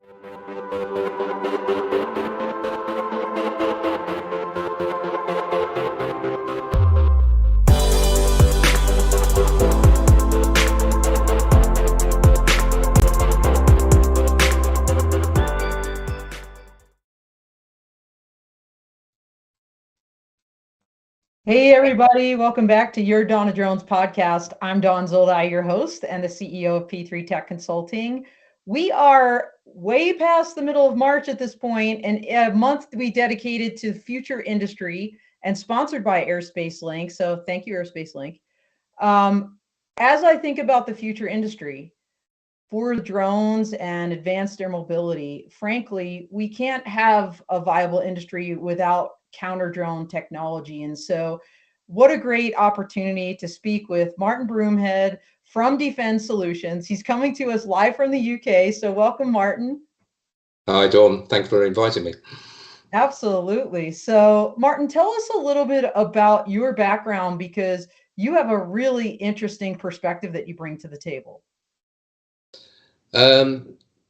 Hey everybody, welcome back to your Dawn of Drones podcast. I'm Dawn Zolda, your host and the CEO of P3 Tech Consulting. We are way past the middle of March at this point, and a month we dedicated to future industry and sponsored by Airspace Link. So thank you, Airspace Link. As I think about the future industry for drones and advanced air mobility, frankly, we can't have a viable industry without counter drone technology. And so what a great opportunity to speak with Martin Broomhead from D-Fend Solutions. He's coming to us live from the UK. So welcome, Martin. Hi, Dawn. Thanks for inviting me. Absolutely. So Martin, tell us a little bit about your background, because you have a really interesting perspective that you bring to the table.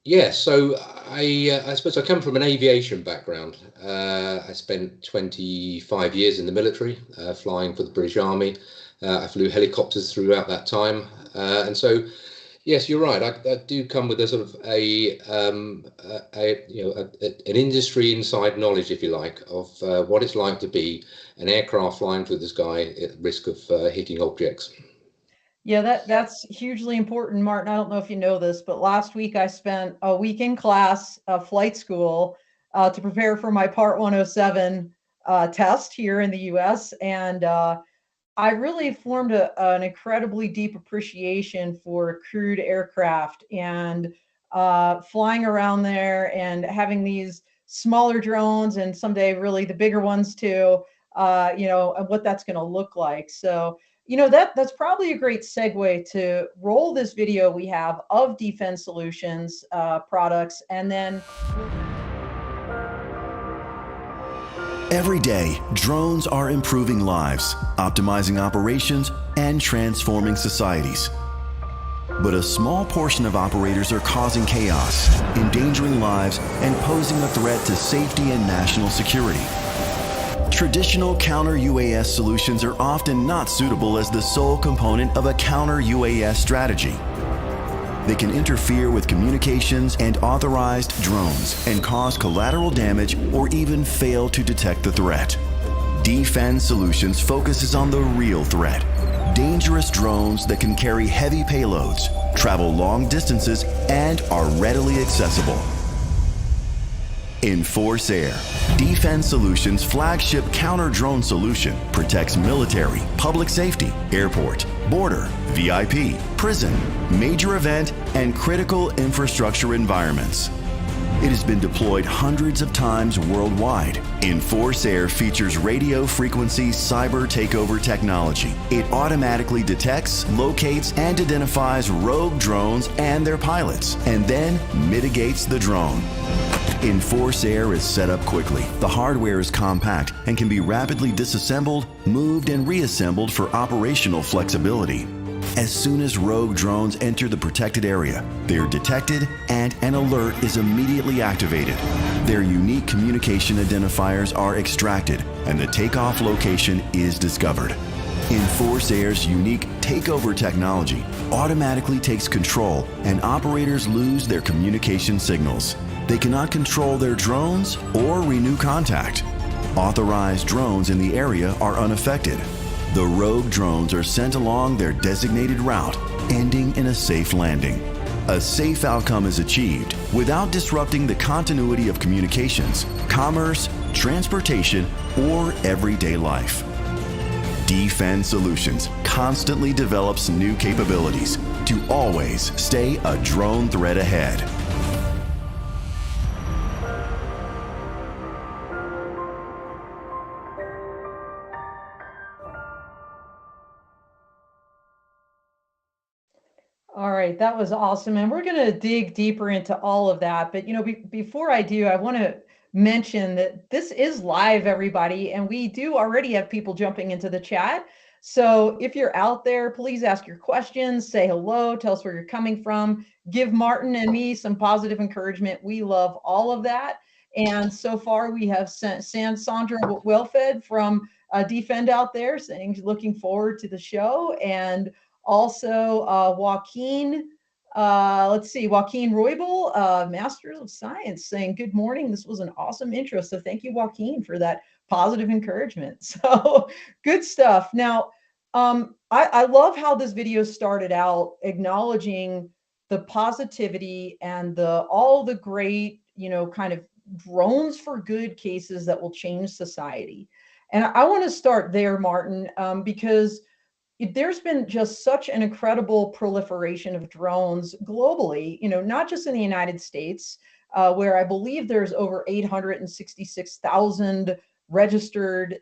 Yeah, so I suppose I come from an aviation background. I spent 25 years in the military, flying for the British Army. I flew helicopters throughout that time, and so yes, you're right. I do come with a sort of an industry inside knowledge, if you like, of what it's like to be an aircraft flying through the sky at risk of hitting objects. Yeah, that's hugely important, Martin. I don't know if you know this, but last week I spent a week in class, flight school, to prepare for my Part 107 test here in the US. And I really formed an incredibly deep appreciation for crewed aircraft and flying around there and having these smaller drones and someday really the bigger ones too, and what that's going to look like. So that's probably a great segue to roll this video we have of D-Fend Solutions products, and then every day, drones are improving lives, optimizing operations, and transforming societies. But a small portion of operators are causing chaos, endangering lives, and posing a threat to safety and national security. Traditional counter-UAS solutions are often not suitable as the sole component of a counter-UAS strategy. They can interfere with communications and authorized drones and cause collateral damage or even fail to detect the threat. D-Fend Solutions focuses on the real threat: dangerous drones that can carry heavy payloads, travel long distances, and are readily accessible. Enforce Air, D-Fend Solutions' flagship counter-drone solution, protects military, public safety, airport, border, VIP, prison, major event, and critical infrastructure environments. It has been deployed hundreds of times worldwide. Enforce Air features radio frequency cyber takeover technology. It automatically detects, locates, and identifies rogue drones and their pilots, and then mitigates the drone. Enforce Air is set up quickly. The hardware is compact and can be rapidly disassembled, moved, and reassembled for operational flexibility. As soon as rogue drones enter the protected area, they are detected and an alert is immediately activated. Their unique communication identifiers are extracted and the takeoff location is discovered. Enforce Air's unique takeover technology automatically takes control and operators lose their communication signals. They cannot control their drones or renew contact. Authorized drones in the area are unaffected. The rogue drones are sent along their designated route, ending in a safe landing. A safe outcome is achieved without disrupting the continuity of communications, commerce, transportation, or everyday life. D-Fend Solutions constantly develops new capabilities to always stay a drone threat ahead. All right, that was awesome. And we're going to dig deeper into all of that. But, before I do, I want to mention that this is live, everybody. And we do already have people jumping into the chat. So if you're out there, please ask your questions, say hello, tell us where you're coming from, give Martin and me some positive encouragement. We love all of that. And so far we have sent Sandra Wellfed from D-Fend out there saying looking forward to the show. And also Joaquin, let's see, Joaquin Roybal, Masters of Science, saying good morning. This was an awesome intro. So thank you, Joaquin, for that positive encouragement. So good stuff. Now, I love how this video started out acknowledging the positivity and all the great, kind of drones for good cases that will change society. And I want to start there, Martin, because there's been just such an incredible proliferation of drones globally, not just in the United States, where I believe there's over 866,000 registered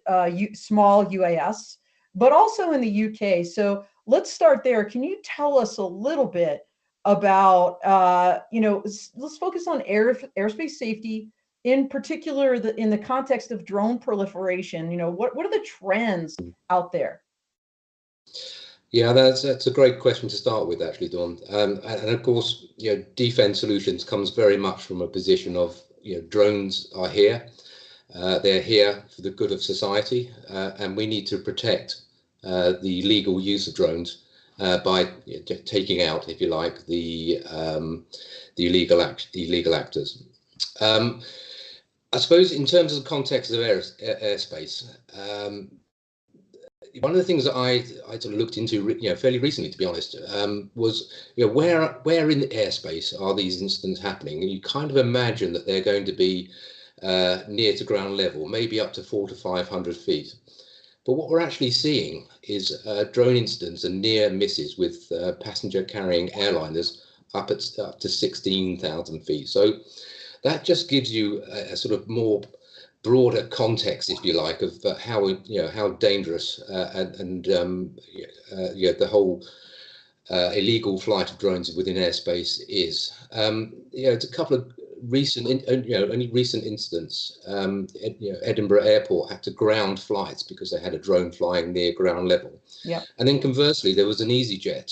small UAS, but also in the UK. So let's start there. Can you tell us a little bit about, let's focus on airspace safety, in particular, in the context of drone proliferation. What are the trends out there? Yeah, that's a great question to start with, actually, Dawn. And of course, D-Fend Solutions comes very much from a position of, drones are here. They're here for the good of society, and we need to protect the legal use of drones by taking out, if you like, the illegal actors. I suppose in terms of the context of airspace, one of the things that I sort of looked into, fairly recently, to be honest, was, where in the airspace are these incidents happening? And you kind of imagine that they're going to be near to ground level, maybe up to 400 to 500 feet. But what we're actually seeing is drone incidents and near misses with passenger carrying airliners up to 16,000 feet. So that just gives you a sort of more broader context, if you like, of how dangerous and the whole illegal flight of drones within airspace is. It's a couple of only recent incidents. Edinburgh Airport had to ground flights because they had a drone flying near ground level. Yeah. And then conversely, there was an EasyJet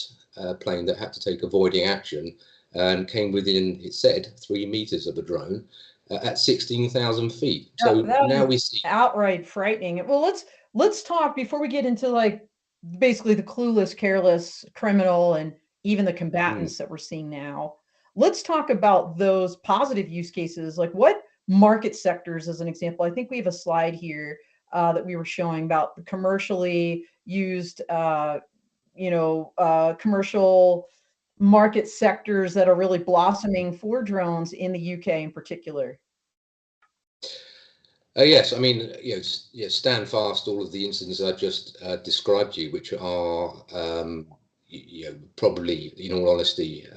plane that had to take avoiding action and came within, it said, 3 meters of a drone at 16,000 feet. So now we see outright frightening. Well, let's talk before we get into like basically the clueless, careless criminal and even the combatants that we're seeing now. Let's talk about those positive use cases. Like what market sectors, as an example? I think we have a slide here that we were showing about the commercially used, commercial market sectors that are really blossoming for drones in the UK in particular. Yes, I mean, stand fast all of the incidents I've just described to you, which are, probably, in all honesty,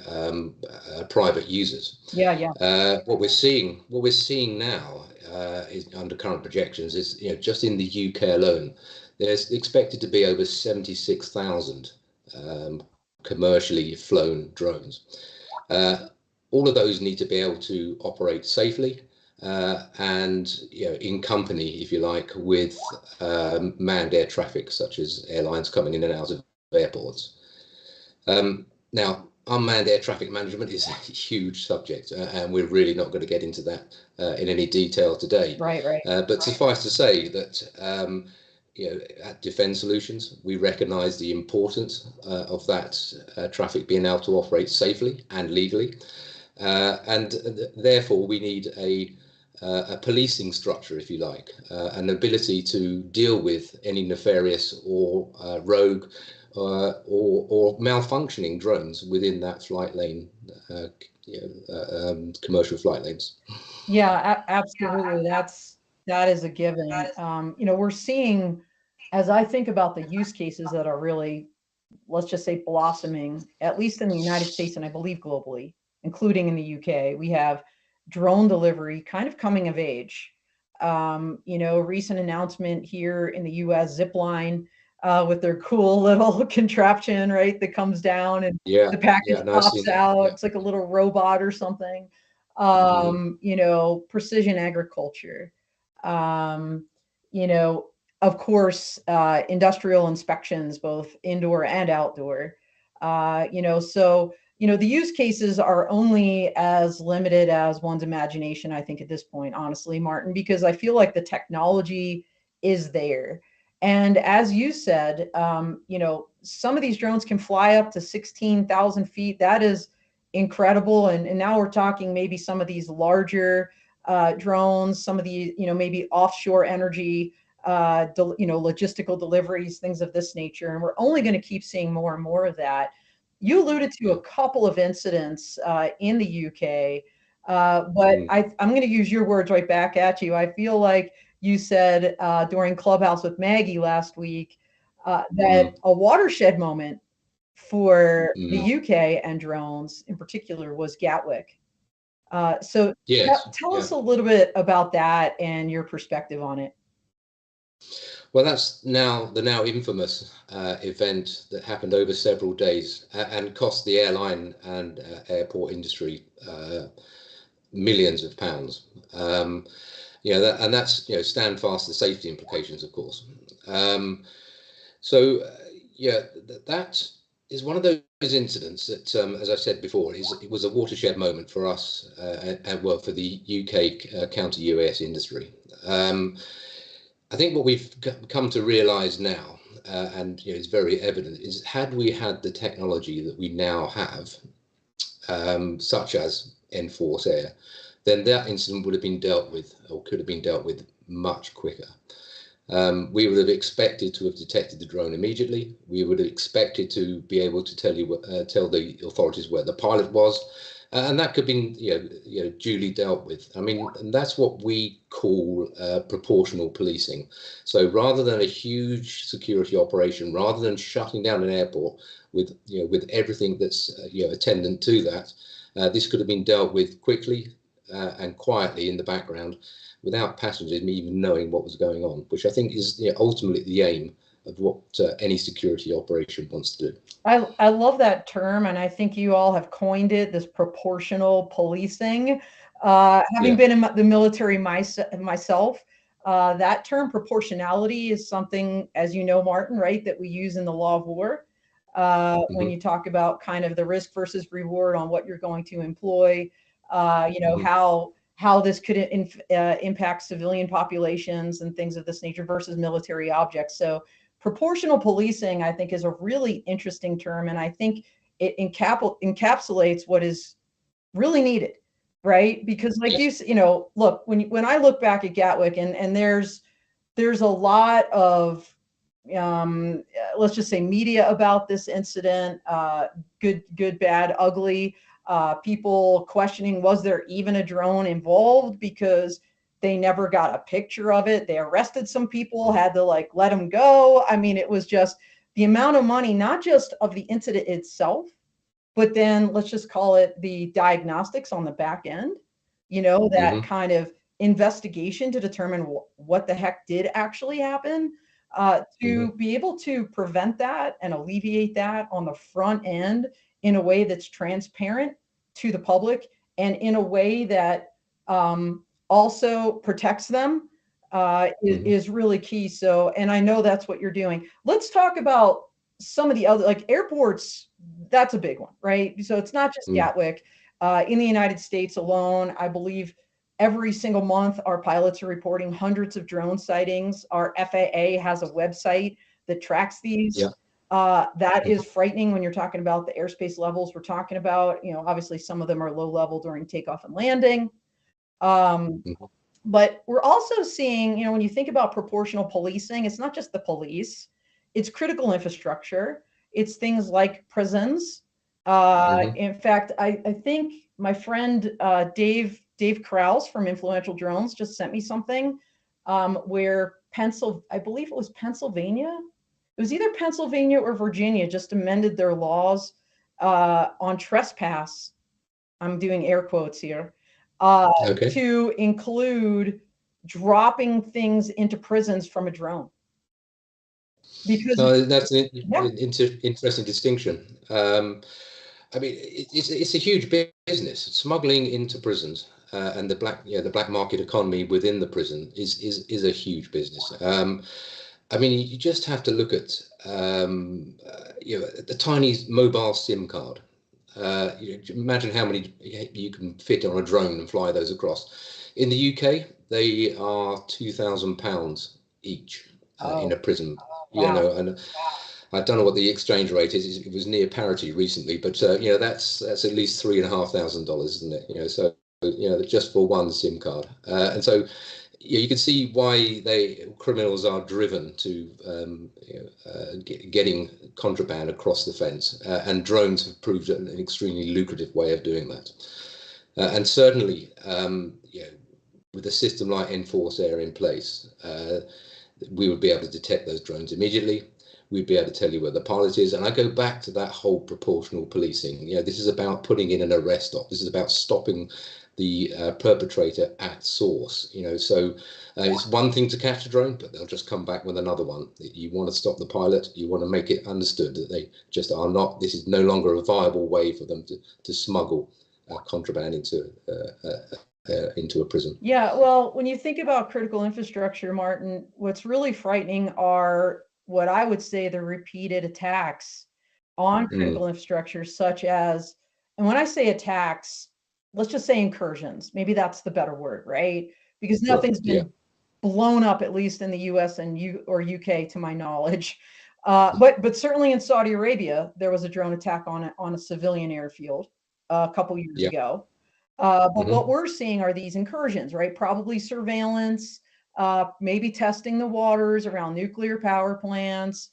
private users. Yeah. What we're seeing now is under current projections is, just in the UK alone, there's expected to be over 76,000 commercially flown drones. All of those need to be able to operate safely. And in company, if you like, with manned air traffic, such as airlines coming in and out of airports. Now, unmanned air traffic management is a huge subject, and we're really not going to get into that in any detail today. Right. But suffice to say that at D-Fend Solutions, we recognise the importance of that traffic being able to operate safely and legally, and therefore we need a policing structure, if you like, an ability to deal with any nefarious or rogue or malfunctioning drones within that flight lane, commercial flight lanes. Yeah, absolutely. That is a given. We're seeing, as I think about the use cases that are really, let's just say, blossoming, at least in the United States and I believe globally, including in the UK, we have drone delivery kind of coming of age. Recent announcement here in the US, Zipline, with their cool little contraption, right, that comes down and the package pops out. Yeah. It's like a little robot or something. Precision agriculture. of course, industrial inspections, both indoor and outdoor. So the use cases are only as limited as one's imagination, I think, at this point, honestly, Martin, because I feel like the technology is there. And as you said, some of these drones can fly up to 16,000 feet. That is incredible. And now we're talking maybe some of these larger drones, some of the, maybe offshore energy, logistical deliveries, things of this nature. And we're only going to keep seeing more and more of that. You alluded to a couple of incidents in the UK, but I'm going to use your words right back at you. I feel like you said during Clubhouse with Maggie last week that a watershed moment for the UK and drones in particular was Gatwick. So yes, tell us a little bit about that and your perspective on it. Well, that's the now infamous event that happened over several days and cost the airline and airport industry millions of pounds. That's stand fast the safety implications, of course. That is one of those incidents that, as I said before, it was a watershed moment for us and for the UK counter-UAS industry. I think what we've come to realize now, and it's very evident, is had we had the technology that we now have, such as Enforce Air, then that incident would have been dealt with, or could have been dealt with, much quicker. We would have expected to have detected the drone immediately. We would have expected to be able to tell the authorities where the pilot was, and that could have been duly dealt with. I mean, and that's what we call proportional policing. So rather than a huge security operation, rather than shutting down an airport with everything that's attendant to that, this could have been dealt with quickly and quietly in the background, without passengers even knowing what was going on, which I think is ultimately the aim of what any security operation wants to do. I love that term, and I think you all have coined it, this proportional policing. Having been in the military myself, that term proportionality is something, as you know, Martin, right, that we use in the law of war. When you talk about kind of the risk versus reward on what you're going to employ, how this could impact civilian populations and things of this nature versus military objects. So proportional policing, I think, is a really interesting term, and I think it encapsulates what is really needed, right? Because like look, when I look back at Gatwick, and there's a lot of let's just say media about this incident, good, bad, ugly. People questioning, was there even a drone involved, because they never got a picture of it. They arrested some people, had to let them go. I mean, it was just the amount of money, not just of the incident itself, but then let's just call it the diagnostics on the back end, that kind of investigation to determine what the heck did actually happen, to be able to prevent that and alleviate that on the front end in a way that's transparent to the public and in a way that also protects them is really key. So, and I know that's what you're doing. Let's talk about some of the other, like airports. That's a big one, right? So it's not just Gatwick. In the United States alone, I believe every single month our pilots are reporting hundreds of drone sightings. Our FAA has a website that tracks these. That is frightening when you're talking about the airspace levels we're talking about. Obviously some of them are low level during takeoff and landing. But we're also seeing, when you think about proportional policing, it's not just the police, it's critical infrastructure. It's things like prisons. In fact, I think my friend Dave Krause from Influential Drones just sent me something where I believe it was Pennsylvania. It was either Pennsylvania or Virginia just amended their laws on trespass. I'm doing air quotes here. To include dropping things into prisons from a drone. Because that's an interesting distinction. I mean, it's a huge business. Smuggling into prisons and the black market economy within the prison is a huge business. I mean, you just have to look at the tiny mobile SIM card. Imagine how many you can fit on a drone and fly those across. In the UK, they are £2,000 each in a prison. Wow. And I don't know what the exchange rate is. It was near parity recently, but that's at least $3,500, isn't it? So just for one SIM card, and so. You can see why criminals are driven to getting contraband across the fence, and drones have proved an extremely lucrative way of doing that. And certainly, with a system like Enforce Air in place, we would be able to detect those drones immediately. We'd be able to tell you where the pilot is. And I go back to that whole proportional policing. This is about putting in an arrest stop. This is about stopping the perpetrator at source. So it's one thing to catch a drone, but they'll just come back with another one. You want to stop the pilot. You want to make it understood that they just are not. This is no longer a viable way for them to smuggle contraband into a prison. Yeah, well, when you think about critical infrastructure, Martin, what's really frightening are what I would say the repeated attacks on critical infrastructure, such as, and when I say attacks, let's just say incursions. Maybe that's the better word, right? Because nothing's been blown up, at least in the US and UK, to my knowledge. But certainly in Saudi Arabia, there was a drone attack on a civilian airfield a couple years ago. But what we're seeing are these incursions, right? Probably surveillance, maybe testing the waters around nuclear power plants,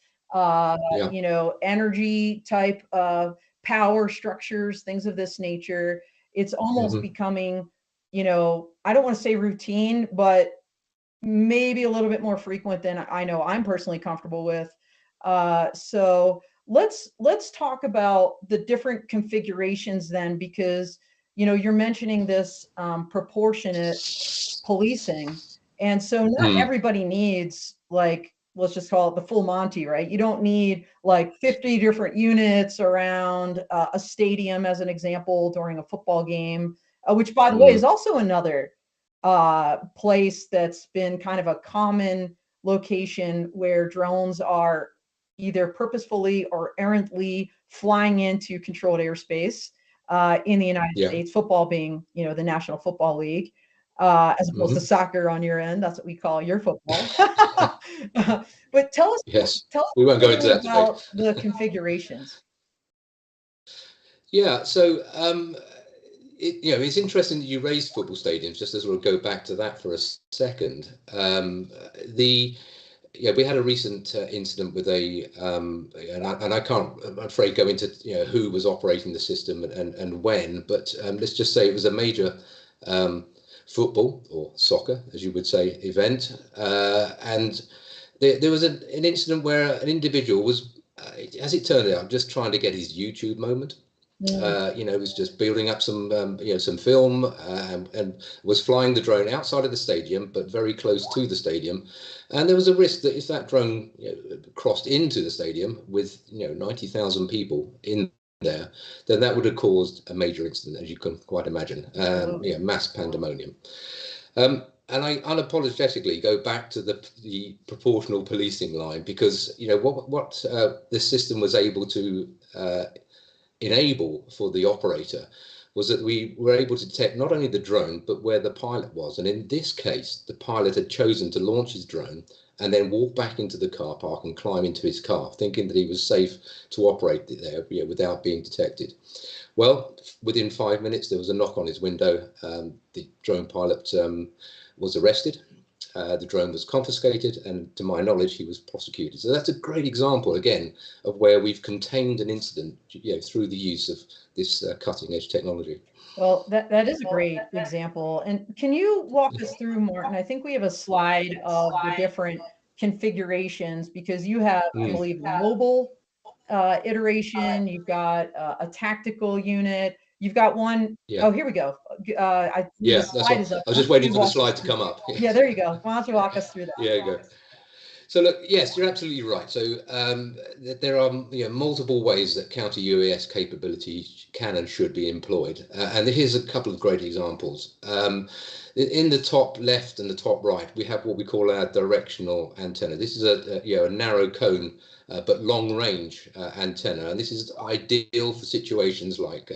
energy type of power structures, things of this nature. It's almost becoming, I don't want to say routine, but maybe a little bit more frequent than I know I'm personally comfortable with. So let's talk about the different configurations then, because you're mentioning this proportionate policing, and so not everybody needs, like, let's just call it the full Monty, right? You don't need like 50 different units around a stadium, as an example, during a football game, which, by the way, is also another place that's been kind of a common location where drones are either purposefully or errantly flying into controlled airspace in the United States, football being, the National Football League, as opposed to soccer on your end. That's what we call your football. But tell us, we won't go into that about the configurations. Yeah, so it's interesting that you raised football stadiums, just as we'll go back to that for a second. We had a recent incident with and I can't, I'm afraid, go into who was operating the system and when, but let's just say it was a major football, or soccer, as you would say, event, and there was an incident where an individual was, as it turned out, just trying to get his YouTube moment. Was just building up some film, and was flying the drone outside of the stadium, but very close to the stadium. And there was a risk that if that drone crossed into the stadium with 90,000 people in there, then that would have caused a major incident, as you can quite imagine. Mass pandemonium. And I unapologetically go back to the proportional policing line, because what the system was able to enable for the operator was that we were able to detect not only the drone, but where the pilot was. And in this case, the pilot had chosen to launch his drone and then walk back into the car park and climb into his car, thinking that he was safe to operate there without being detected. Well, within 5 minutes, there was a knock on his window. The drone pilot was arrested. The drone was confiscated, and to my knowledge, he was prosecuted. So that's a great example, again, of where we've contained an incident, through the use of this cutting-edge technology. Well, that is a great example. And can you walk us through, Martin? I think we have a slide of the different configurations, because you have, I believe, a mobile iteration. You've got a tactical unit. You've got one. Yeah. Oh, here we go. That's what, I was just waiting for the slide to come up. Yeah, there you go. Why don't you walk us through that? Yeah, you go. So look, yes, you're absolutely right. So there are multiple ways that counter-UAS capability can and should be employed. And here's a couple of great examples. In the top left and the top right, we have what we call our directional antenna. This is a narrow cone, but long range antenna. And this is ideal for situations like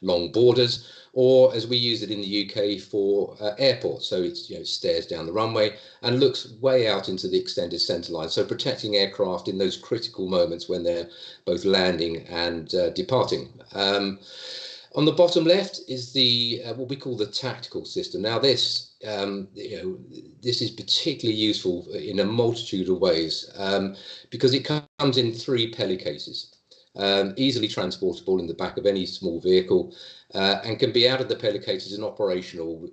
long borders, or as we use it in the UK for airports. So it's, stares down the runway and looks way out into the extended centre line. So protecting aircraft in those critical moments when they're both landing and departing. On the bottom left is the what we call the tactical system. Now this this is particularly useful in a multitude of ways because it comes in 3 Peli cases, easily transportable in the back of any small vehicle, and can be out of the Peli cases and operational.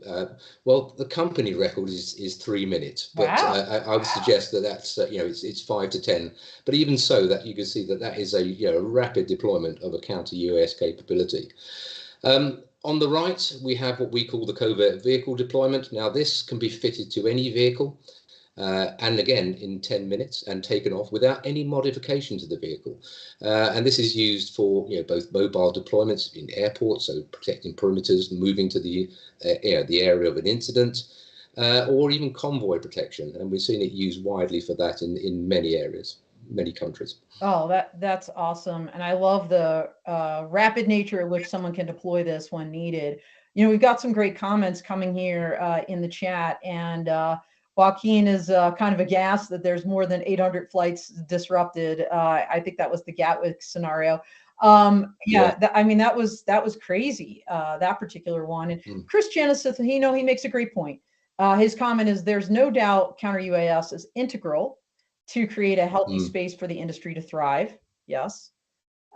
Well, the company record is 3 minutes, but wow. I would suggest that that's it's 5 to 10. But even so, that you can see that is a rapid deployment of a counter-UAS capability. On the right, we have what we call the covert vehicle deployment. Now, this can be fitted to any vehicle, and again, in 10 minutes and taken off without any modification to the vehicle. And this is used for both mobile deployments in airports, so protecting perimeters, moving to the area of an incident, or even convoy protection. And we've seen it used widely for that in many areas, many countries. Oh, that's awesome. And I love the rapid nature at which someone can deploy this when needed. We've got some great comments coming here in the chat, and Joaquin is kind of aghast that there's more than 800 flights disrupted. I think that was the Gatwick scenario. That was crazy, that particular one. And Chris Genesis, he makes a great point. His comment is, there's no doubt counter-UAS is integral to create a healthy space for the industry to thrive. Yes.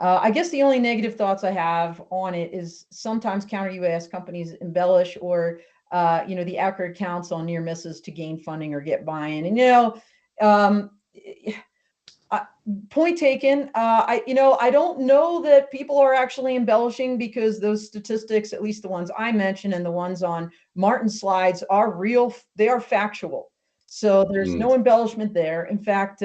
I guess the only negative thoughts I have on it is sometimes counter-UAS companies embellish or the accurate counts on near misses to gain funding or get buy-in. And point taken. I don't know that people are actually embellishing, because those statistics, at least the ones I mentioned and the ones on Martin's slides, are real. They are factual. So there's no embellishment there. In fact,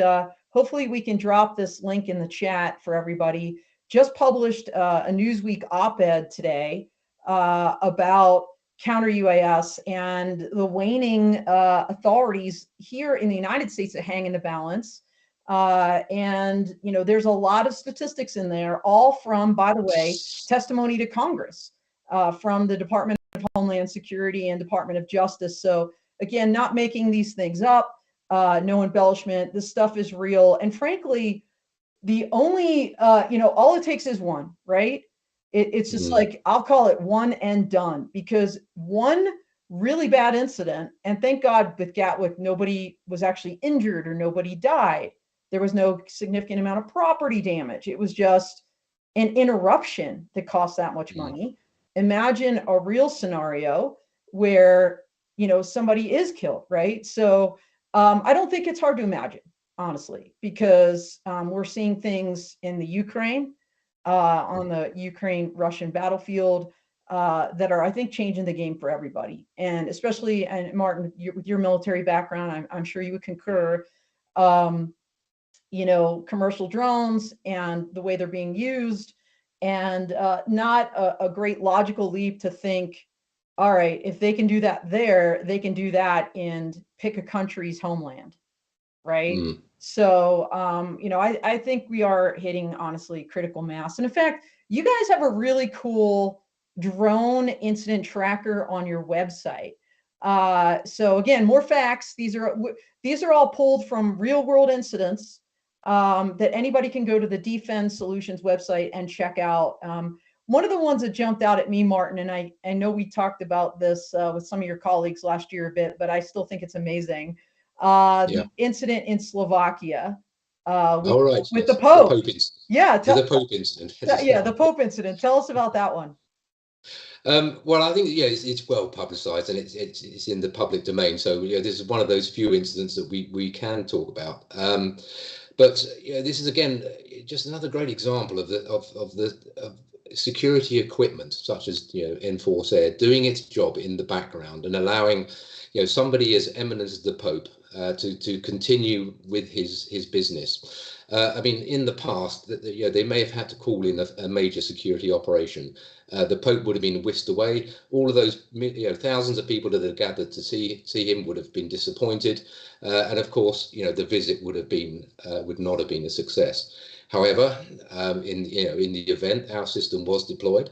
hopefully we can drop this link in the chat for everybody. Just published a Newsweek op-ed today about counter-UAS and the waning authorities here in the United States that hang in the balance. And there's a lot of statistics in there, all from, by the way, testimony to Congress from the Department of Homeland Security and Department of Justice. So again, not making these things up, no embellishment. This stuff is real. And frankly, the only, all it takes is one, right? It's just like, I'll call it one and done, because one really bad incident, and thank God with Gatwick, nobody was actually injured or nobody died. There was no significant amount of property damage. It was just an interruption that cost that much money. Imagine a real scenario where somebody is killed, right? So I don't think it's hard to imagine, honestly, because we're seeing things in the Ukraine, on the Ukraine-Russian battlefield that are, I think, changing the game for everybody. And especially, and Martin, with your military background, I'm sure you would concur, commercial drones and the way they're being used, and not a great logical leap to think, all right, if they can do that there, they can do that in pick a country's homeland, right? So, I think we are hitting, honestly, critical mass. And in fact, you guys have a really cool drone incident tracker on your website. So again, more facts. These are all pulled from real world incidents that anybody can go to the D-Fend Solutions website and check out. One of the ones that jumped out at me, Martin, and I know we talked about this with some of your colleagues last year a bit, but I still think it's amazing. The incident in Slovakia with the Pope. The Pope incident. The Pope incident. The Pope incident. Tell us about that one. Well, I think it's well publicized and it's in the public domain. So this is one of those few incidents that we can talk about. But this is again just another great example of the security equipment, such as Enforce Air, doing its job in the background and allowing somebody as eminent as the Pope to continue with his business. I mean, in the past, they may have had to call in a major security operation. The Pope would have been whisked away. All of those thousands of people that had gathered to see him would have been disappointed, and of course, the visit would not have been a success. However, in the event, our system was deployed.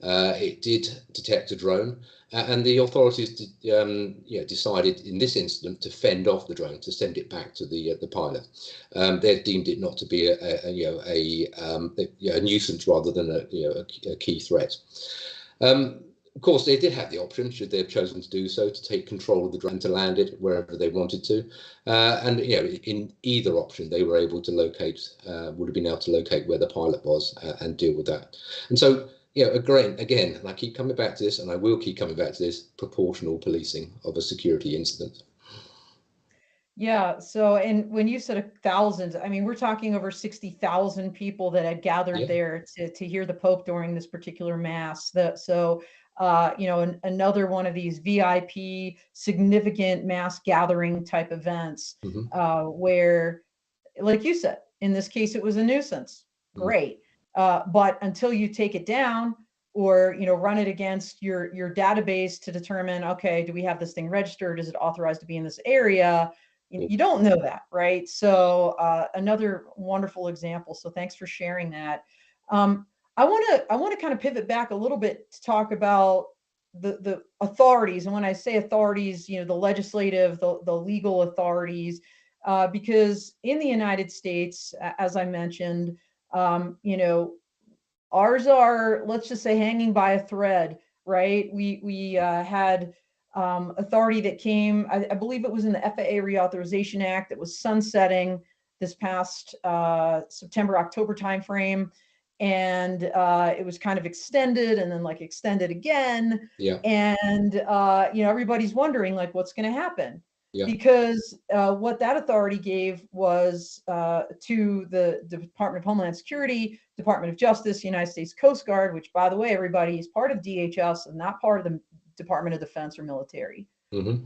It did detect a drone, and the authorities decided in this incident to fend off the drone, to send it back to the pilot. They deemed it not to be a nuisance rather than a key threat. Of course, they did have the option, should they have chosen to do so, to take control of the drone, to land it wherever they wanted to. And in either option, they were able to would have been able to locate where the pilot was and deal with that. And so, again, and I keep coming back to this, and I will keep coming back to this, proportional policing of a security incident. Yeah. So, and when you said thousands, I mean, we're talking over 60,000 people that had gathered there to hear the Pope during this particular mass. Another one of these VIP significant mass gathering type events, where, like you said, in this case, it was a nuisance. Great. But until you take it down or, run it against your database to determine, okay, do we have this thing registered? Is it authorized to be in this area? You don't know that, right? So another wonderful example. So thanks for sharing that. I want to kind of pivot back a little bit to talk about the authorities. And when I say authorities, the legislative, the legal authorities, because in the United States, as I mentioned, ours are, let's just say, hanging by a thread, right? We had authority that came, I believe it was in the FAA Reauthorization Act that was sunsetting this past September, October timeframe. And it was kind of extended and then extended again. Yeah. And, everybody's wondering what's going to happen. Yeah. Because what that authority gave was to the Department of Homeland Security, Department of Justice, United States Coast Guard, which, by the way, everybody is part of DHS and not part of the Department of Defense or military. It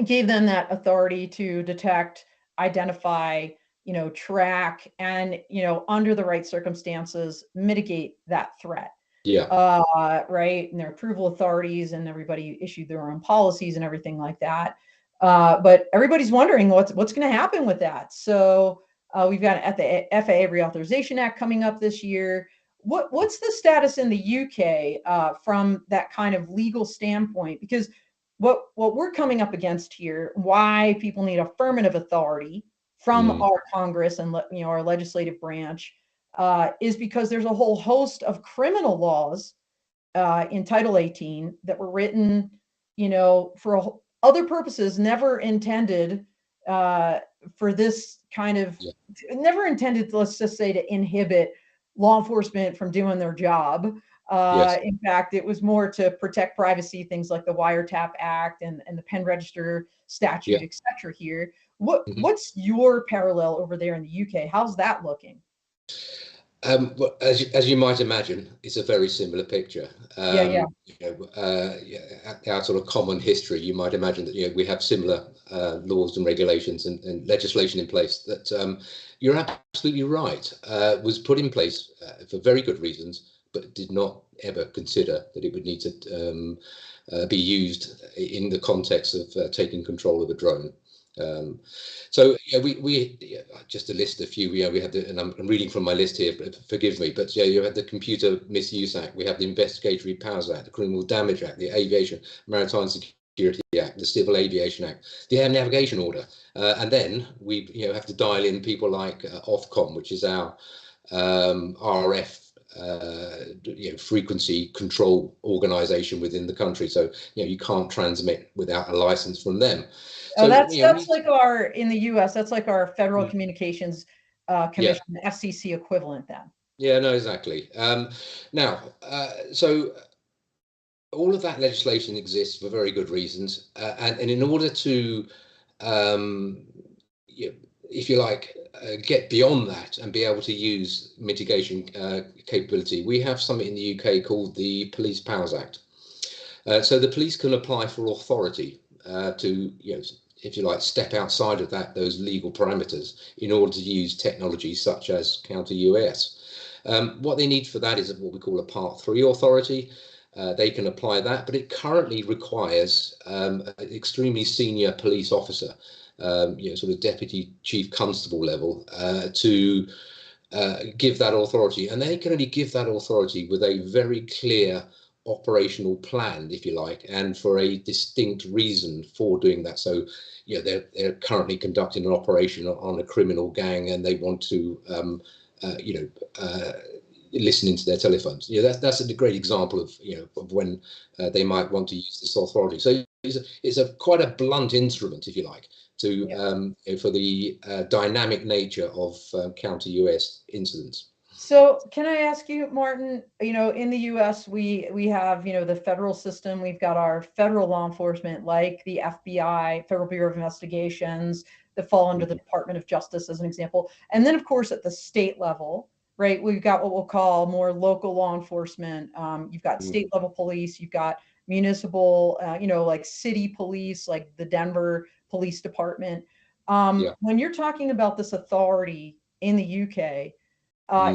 gave them that authority to detect, identify, track, and, under the right circumstances, mitigate that threat. Yeah. Right. And their approval authorities, and everybody issued their own policies and everything like that. But everybody's wondering what's going to happen with that. So we've got the FAA Reauthorization Act coming up this year. What's the status in the UK from that kind of legal standpoint? Because what we're coming up against here, why people need affirmative authority from our Congress and our legislative branch, is because there's a whole host of criminal laws in Title 18 that were written, for other purposes, never intended for this kind of, never intended, let's just say, to inhibit law enforcement from doing their job. In fact, it was more to protect privacy, things like the Wiretap Act and the Pen Register statute, et cetera here. What's your parallel over there in the UK? How's that looking? Well, as you might imagine, it's a very similar picture. Our sort of common history, you might imagine that we have similar laws and regulations and legislation in place that you're absolutely right, was put in place for very good reasons, but did not ever consider that it would need to be used in the context of taking control of a drone. We just to list a few. We have and I'm reading from my list here. Forgive me, but you have the Computer Misuse Act. We have the Investigatory Powers Act, the Criminal Damage Act, the Aviation Maritime Security Act, the Civil Aviation Act, the Air Navigation Order, and then we have to dial in people like Ofcom, which is our RF. Frequency control organization within the country. So you can't transmit without a license from them. So that's like our, in the US, that's like our Federal Communications Commission, the FCC equivalent then. Yeah, no, exactly. So all of that legislation exists for very good reasons, and in order to if you like, get beyond that and be able to use mitigation capability, we have something in the UK called the Police Powers Act. So the police can apply for authority to, if you like, step outside of those legal parameters in order to use technology such as counter-UAS. What they need for that is what we call a Part 3 authority. They can apply that, but it currently requires an extremely senior police officer, sort of deputy chief constable level, to give that authority. And they can only give that authority with a very clear operational plan, if you like, and for a distinct reason for doing that. So, they're currently conducting an operation on a criminal gang, and they want to, listening to their telephones. That's a great example of of when they might want to use this authority. So it's a quite a blunt instrument, if you like, to for the dynamic nature of counter-UAS incidents. So can I ask you, Martin, in the US, we have, the federal system. We've got our federal law enforcement, like the FBI, Federal Bureau of Investigations, that fall under the Department of Justice, as an example. And then, of course, at the state level, right, we've got what we'll call more local law enforcement. You've got state level police, you've got municipal, like city police, like the Denver Police Department. When you're talking about this authority in the UK,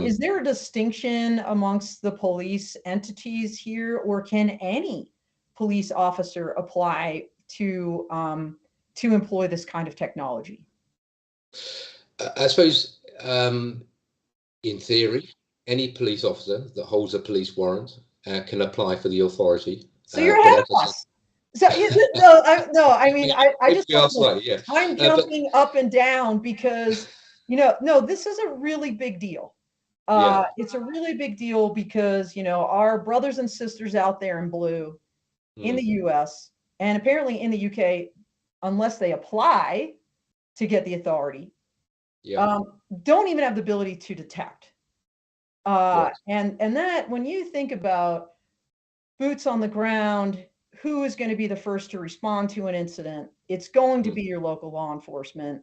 is there a distinction amongst the police entities here, or can any police officer apply to employ this kind of technology? I suppose, in theory, any police officer that holds a police warrant can apply for the authority. So you're ahead of us. So I mean, I just I'm jumping up and down because no, this is a really big deal. It's a really big deal because our brothers and sisters out there in blue in the US and apparently in the UK, unless they apply to get the authority, don't even have the ability to detect. And that, when you think about boots on the ground, who is going to be the first to respond to an incident? It's going to be your local law enforcement.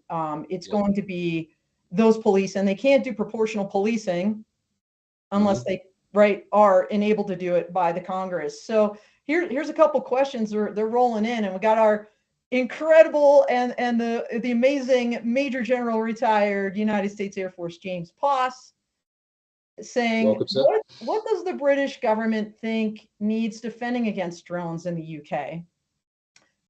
It's going to be those police, and they can't do proportional policing unless they are enabled to do it by the Congress. So here's a couple questions. They're rolling in, and we got our incredible and the amazing Major General retired United States Air Force James Poss saying, what does the British government think needs defending against drones in the UK?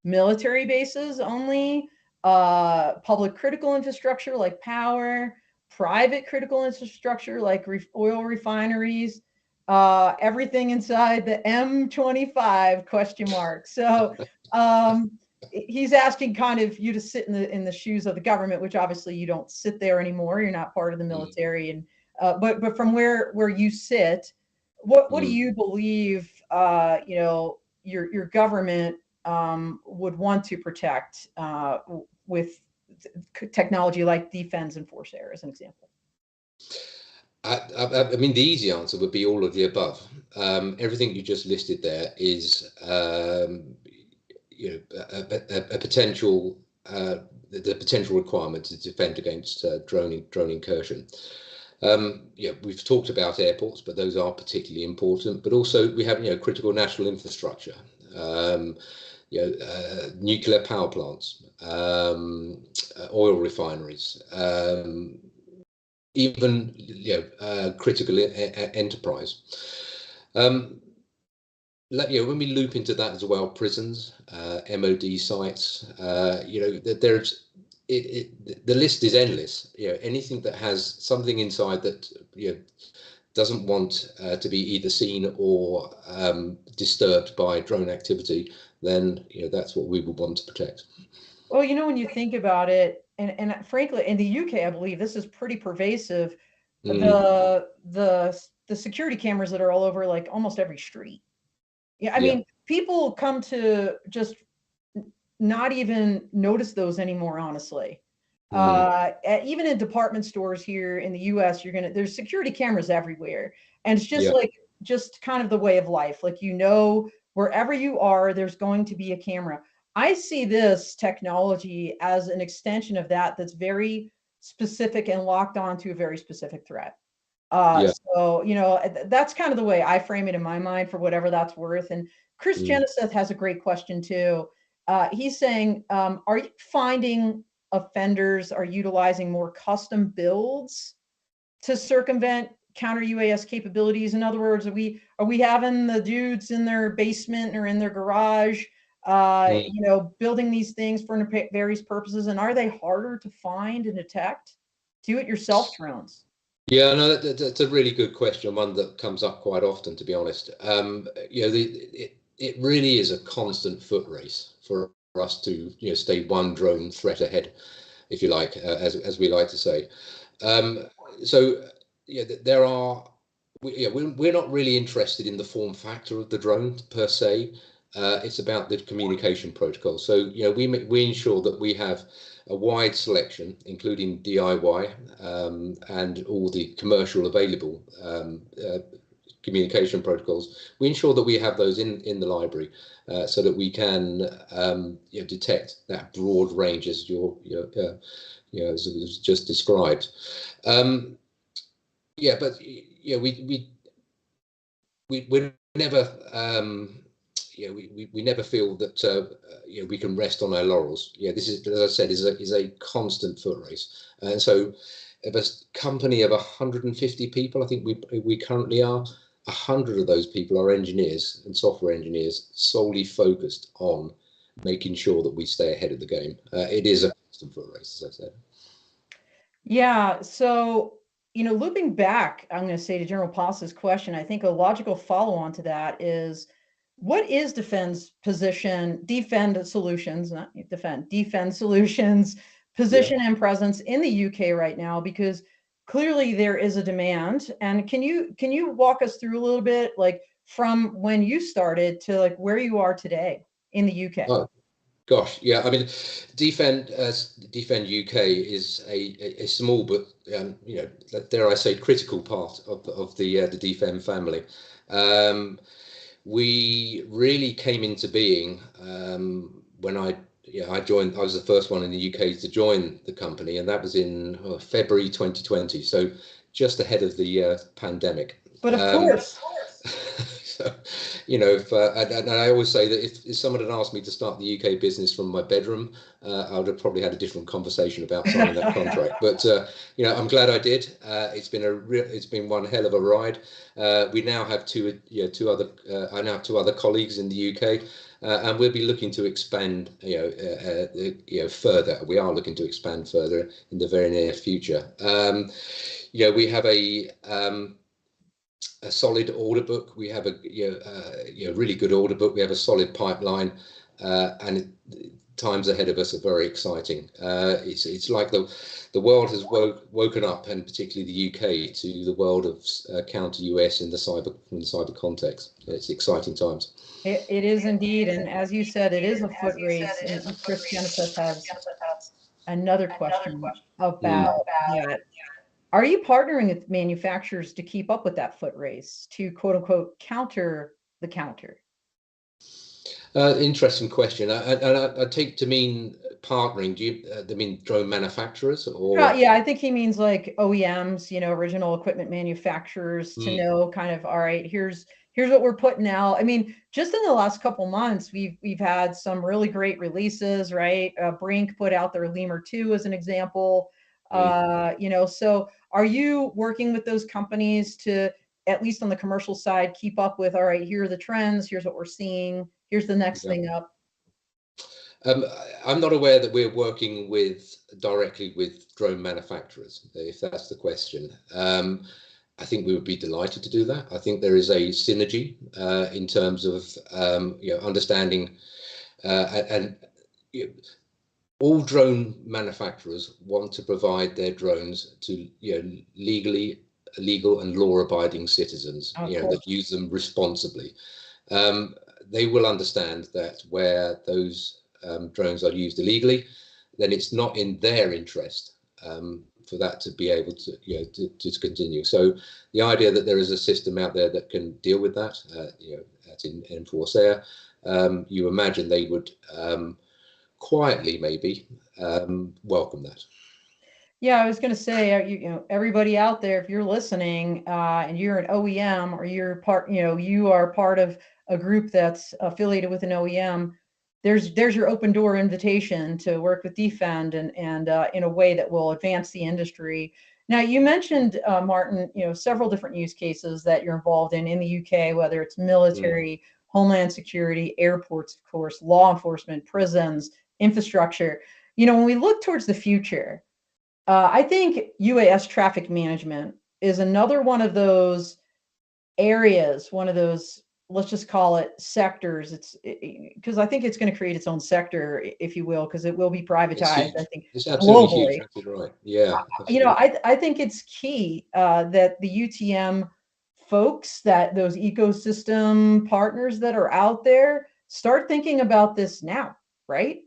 Military bases only, public critical infrastructure like power, private critical infrastructure like oil refineries, everything inside the M25 question mark. So he's asking kind of you to sit in the shoes of the government, which obviously you don't sit there anymore. You're not part of the military, and but from where you sit, what do you believe your government would want to protect with technology like D-Fend and Force Air, as an example? I mean, the easy answer would be all of the above. Everything you just listed there is a potential the potential requirement to defend against drone incursion. We've talked about airports, but those are particularly important. But also we have critical national infrastructure, nuclear power plants, oil refineries, even critical enterprise. When we loop into that as well, prisons, MOD sites, the list is endless. Anything that has something inside that doesn't want to be either seen or disturbed by drone activity, then that's what we would want to protect. Well, when you think about it, and frankly, in the UK, I believe this is pretty pervasive. The security cameras that are all over like almost every street. I mean, people come to just not even notice those anymore, honestly. Even in department stores here in the US, there's security cameras everywhere. And it's just just kind of the way of life. Like, wherever you are, there's going to be a camera. I see this technology as an extension of that's very specific and locked onto a very specific threat. So, that's kind of the way I frame it in my mind, for whatever that's worth. And Chris Geneseth has a great question too. He's saying, are you finding offenders are utilizing more custom builds to circumvent counter UAS capabilities? In other words, are we having the dudes in their basement or in their garage, building these things for various purposes, and are they harder to find and detect? Do-it-yourself drones. Yeah, no, that's a really good question, one that comes up quite often, to be honest. It really is a constant foot race for us to stay one drone threat ahead, if you like, as we like to say. So yeah, there are. We're not really interested in the form factor of the drone per se. It's about the communication protocol. So we ensure that we have a wide selection, including DIY and all the commercial available communication protocols. We ensure that we have those in the library so that we can detect that broad range as as it was just described. We're never we never feel that we can rest on our laurels. This is, as I said, is a constant foot race. And so if a company of 150 people, I think we currently are, 100 of those people are engineers and software engineers solely focused on making sure that we stay ahead of the game. It is a constant foot race, as I said. Yeah. So, looping back, I'm going to say to General Paz's question, I think a logical follow-on to that is, what is D-Fend Solutions, not D-Fend Solutions position and presence in the UK right now? Because clearly there is a demand. And can you walk us through a little bit, like from when you started to like where you are today in the UK? Oh, gosh, yeah. I mean, D-Fend UK is a small but dare I say critical part of the D-Fend family. We really came into being when I joined. I was the first one in the UK to join the company, and that was in February 2020. So just ahead of the pandemic. But of course. So, and I always say that if someone had asked me to start the UK business from my bedroom, I would have probably had a different conversation about signing that contract. But I'm glad I did. It's been one hell of a ride. We now have I now have two other colleagues in the UK, and we'll be looking to expand, further. We are looking to expand further in the very near future. We have a solid order book. We have a really good order book. We have a solid pipeline, and times ahead of us are very exciting. It's like the world has woken up, and particularly the UK, to the world of counter-UAS in the cyber context. It's exciting times. It is indeed, and as you said, it is a foot race. And Chris Genesis has another question about that. Are you partnering with manufacturers to keep up with that foot race, to quote unquote counter the counter? Interesting question. I take to mean partnering. Do you mean drone manufacturers or? Yeah, I think he means like OEMs, original equipment manufacturers, to know kind of, all right, here's what we're putting out. I mean, just in the last couple months, we've had some really great releases, right? Brink put out their Lemur 2 as an example. So are you working with those companies to, at least on the commercial side, keep up with, all right, here are the trends, here's what we're seeing, here's the next thing up? I'm not aware that we're working directly with drone manufacturers, if that's the question. I think we would be delighted to do that. I think there is a synergy in terms of understanding and all drone manufacturers want to provide their drones to legal and law-abiding citizens, that use them responsibly. They will understand that where those drones are used illegally, then it's not in their interest for that to be able to to continue. So the idea that there is a system out there that can deal with that, that's in Enforce Air, you imagine they would quietly maybe welcome that. Yeah, I was going to say, everybody out there, if you're listening and you're an OEM, or you are part of a group that's affiliated with an OEM, there's your open door invitation to work with D-Fend and in a way that will advance the industry. Now, you mentioned, Martin, several different use cases that you're involved in the UK, whether it's military, homeland security, airports, of course, law enforcement, prisons, infrastructure. When we look towards the future, I think UAS traffic management is another one of those areas, one of those, let's just call it sectors. It's because I think it's going to create its own sector, if you will, because it will be privatized, I think, it's absolutely globally. huge. Absolutely right. Yeah. Absolutely. I think it's key that the UTM folks, that those ecosystem partners that are out there, start thinking about this now, right?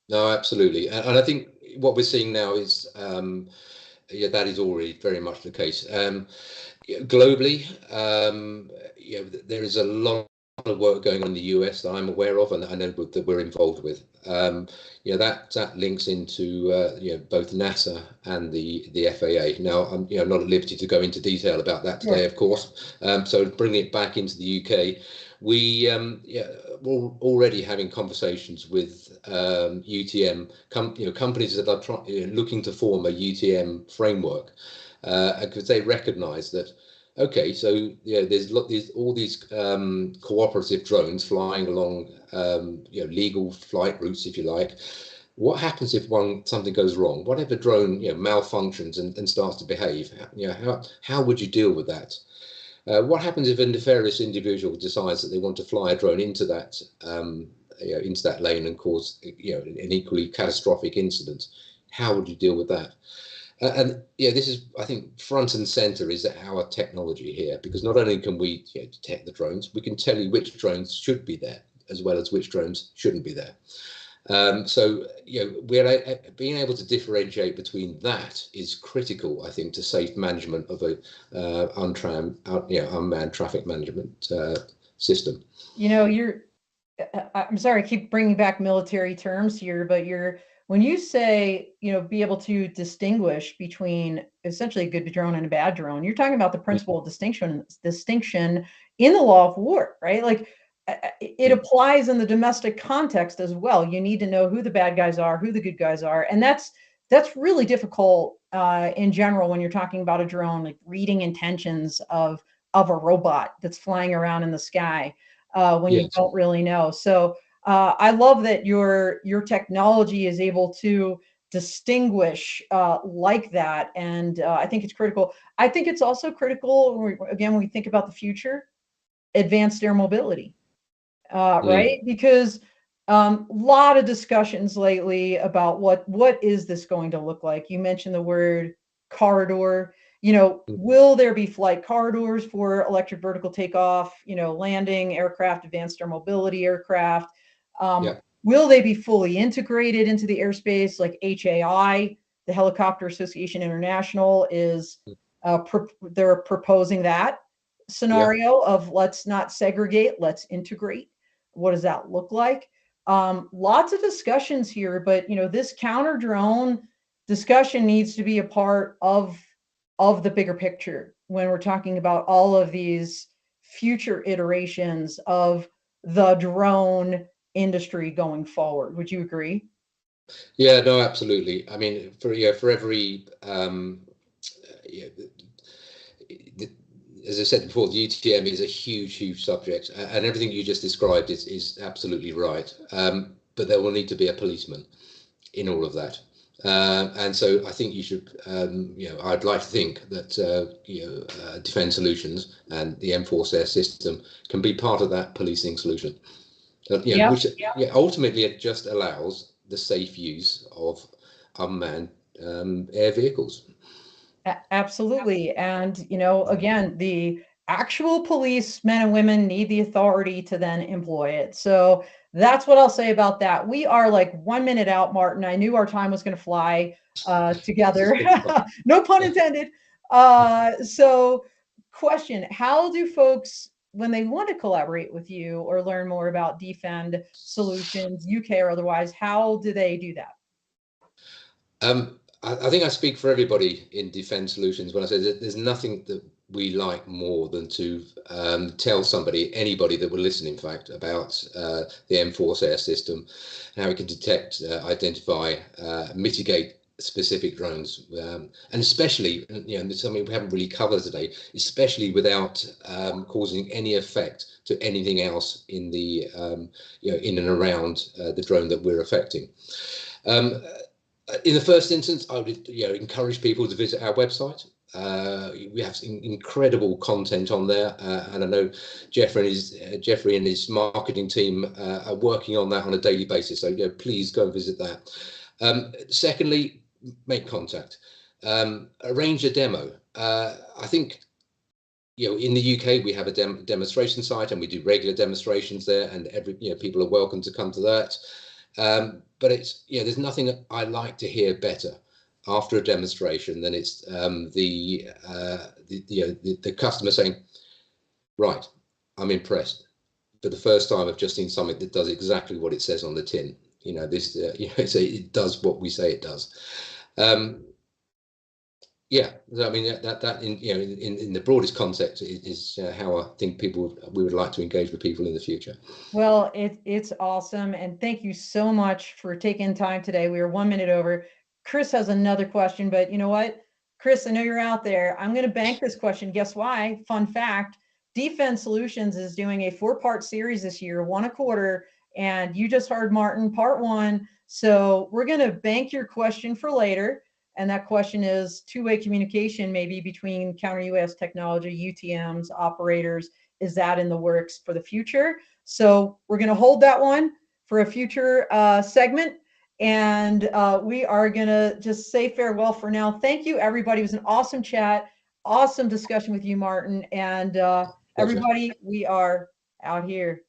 No, absolutely. And I think what we're seeing now is, that is already very much the case. Globally, there is a lot of work going on in the US that I'm aware of, and I know that we're involved with. That links into both NASA and the FAA. Now, I'm not at liberty to go into detail about that today, of course. So bringing it back into the UK, we're already having conversations with UTM companies that are looking to form a UTM framework, because they recognise that. Okay, so there's all these cooperative drones flying along legal flight routes, if you like. What happens if something goes wrong? What if a drone malfunctions and starts to behave? How would you deal with that? What happens if a nefarious individual decides that they want to fly a drone into that lane and cause an equally catastrophic incident? How would you deal with that? And this is, I think, front and center is our technology here, because not only can we detect the drones, we can tell you which drones should be there as well as which drones shouldn't be there. So we're being able to differentiate between that is critical, I think, to safe management of a unmanned traffic management system. I'm sorry, I keep bringing back military terms here, but when you say, be able to distinguish between essentially a good drone and a bad drone, you're talking about the principle of distinction in the law of war, right? Like, it applies in the domestic context as well. You need to know who the bad guys are, who the good guys are. And that's really difficult in general when you're talking about a drone, like reading intentions of a robot that's flying around in the sky when you don't really know. So I love that your technology is able to distinguish like that. And I think it's critical. I think it's also critical, when we think about the future, advanced air mobility. Right? Because a lot of discussions lately about what is this going to look like. You mentioned the word corridor. Will there be flight corridors for electric vertical takeoff, landing aircraft, advanced air mobility aircraft? Will they be fully integrated into the airspace, like HAI, the Helicopter Association International is they're proposing that scenario of let's not segregate, let's integrate. What does that look like? Lots of discussions here, but this counter drone discussion needs to be a part of the bigger picture when we're talking about all of these future iterations of the drone industry going forward. Would you agree? Yeah, no, absolutely. I mean, for every as I said before, the UTM is a huge subject, and everything you just described is absolutely right. But there will need to be a policeman in all of that. And so I think you should, I'd like to think that, D-Fend Solutions and the M4 Air system can be part of that policing solution. Which ultimately it just allows the safe use of unmanned air vehicles. Absolutely. And, again, the actual policemen and women need the authority to then employ it. So that's what I'll say about that. We are like 1 minute out, Martin. I knew our time was going to fly together. No pun intended. So question, how do folks, when they want to collaborate with you or learn more about D-Fend Solutions, UK or otherwise, how do they do that? I think I speak for everybody in D-Fend Solutions when I say that there's nothing that we like more than to tell anybody that will listen, in fact, about the M-Force air system, how it can detect, identify, mitigate specific drones, and especially, something we haven't really covered today, especially without causing any effect to anything else in the in and around the drone that we're affecting. In the first instance, I would encourage people to visit our website. We have incredible content on there, and I know Jeffrey and his marketing team are working on that on a daily basis. So please go and visit that. Secondly, make contact. Arrange a demo. I think in the UK we have a demonstration site, and we do regular demonstrations there, and people are welcome to come to that. But it's there's nothing that I like to hear better after a demonstration than it's the customer saying, right, I'm impressed. For the first time, I've just seen something that does exactly what it says on the tin. It does what we say it does. Yeah, I mean that in the broadest context is how I think we would like to engage with people in the future. Well, it's awesome, and thank you so much for taking time today. We are 1 minute over. Chris has another question, but you know what, Chris, I know you're out there. I'm going to bank this question. Guess why? Fun fact: D-Fend Solutions is doing a 4-part series this year, 1 a quarter, and you just heard Martin, part 1. So we're going to bank your question for later. And that question is two-way communication, maybe between counter-UAS technology, UTMs, operators. Is that in the works for the future? So we're going to hold that one for a future segment. And we are going to just say farewell for now. Thank you, everybody. It was an awesome chat, awesome discussion with you, Martin. And everybody, we are out here.